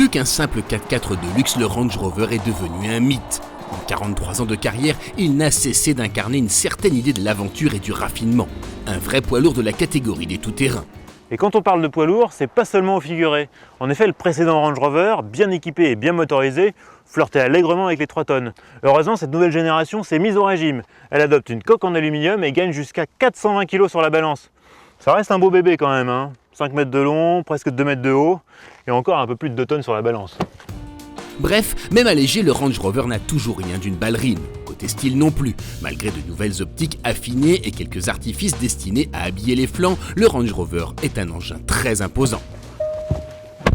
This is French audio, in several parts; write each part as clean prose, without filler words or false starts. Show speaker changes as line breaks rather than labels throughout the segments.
Plus qu'un simple 4x4 de luxe, le Range Rover est devenu un mythe. En 43 ans de carrière, il n'a cessé d'incarner une certaine idée de l'aventure et du raffinement. Un vrai poids lourd de la catégorie des tout-terrains.
Et quand on parle de poids lourd, c'est pas seulement au figuré. En effet, le précédent Range Rover, bien équipé et bien motorisé, flirtait allègrement avec les 3 tonnes. Heureusement, cette nouvelle génération s'est mise au régime. Elle adopte une coque en aluminium et gagne jusqu'à 420 kg sur la balance. Ça reste un beau bébé quand même, hein. 5 mètres de long, presque 2 mètres de haut, et encore un peu plus de 2 tonnes sur la balance.
Bref, même allégé, le Range Rover n'a toujours rien d'une ballerine. Côté style non plus. Malgré de nouvelles optiques affinées et quelques artifices destinés à habiller les flancs, le Range Rover est un engin très imposant.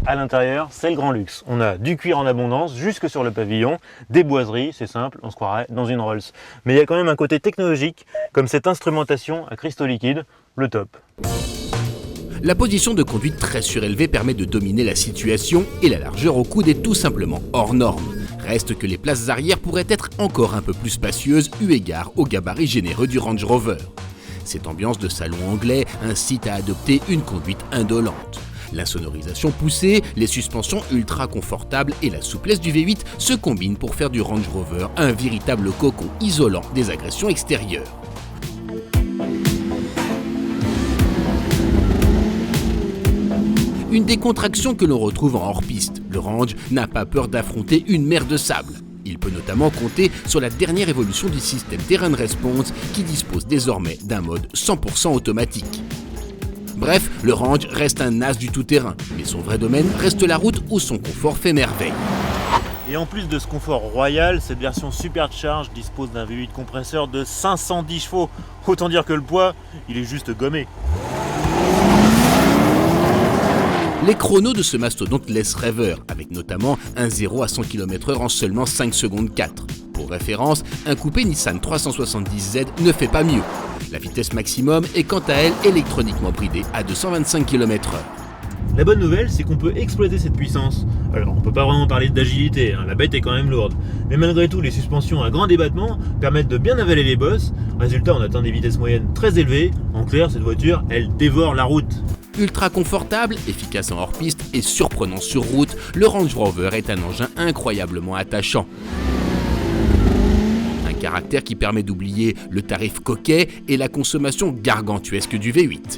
À l'intérieur, c'est le grand luxe. On a du cuir en abondance jusque sur le pavillon, des boiseries, c'est simple, on se croirait dans une Rolls. Mais il y a quand même un côté technologique, comme cette instrumentation à cristaux liquides, le top.
La position de conduite très surélevée permet de dominer la situation et la largeur au coude est tout simplement hors norme. Reste que les places arrière pourraient être encore un peu plus spacieuses eu égard au gabarit généreux du Range Rover. Cette ambiance de salon anglais incite à adopter une conduite indolente. L'insonorisation poussée, les suspensions ultra confortables et la souplesse du V8 se combinent pour faire du Range Rover un véritable cocon isolant des agressions extérieures. Une décontraction que l'on retrouve en hors-piste. Le Range n'a pas peur d'affronter une mer de sable. Il peut notamment compter sur la dernière évolution du système Terrain Response qui dispose désormais d'un mode 100% automatique. Bref, le Range reste un as du tout-terrain, mais son vrai domaine reste la route où son confort fait merveille.
Et en plus de ce confort royal, cette version Supercharge dispose d'un V8 compresseur de 510 chevaux. Autant dire que le poids, il est juste gommé.
Les chronos de ce mastodonte laissent rêveur, avec notamment un 0 à 100 km/h en seulement 5 secondes 4. Pour référence, un coupé Nissan 370Z ne fait pas mieux. La vitesse maximum est quant à elle électroniquement bridée à 225 km/h.
La bonne nouvelle, c'est qu'on peut exploiter cette puissance. Alors, on peut pas vraiment parler d'agilité, hein, la bête est quand même lourde. Mais malgré tout, les suspensions à grand débattement permettent de bien avaler les bosses. Résultat, on atteint des vitesses moyennes très élevées. En clair, cette voiture, elle dévore la route.
Ultra confortable, efficace en hors-piste et surprenant sur route, le Range Rover est un engin incroyablement attachant. Un caractère qui permet d'oublier le tarif coquet et la consommation gargantuesque du V8.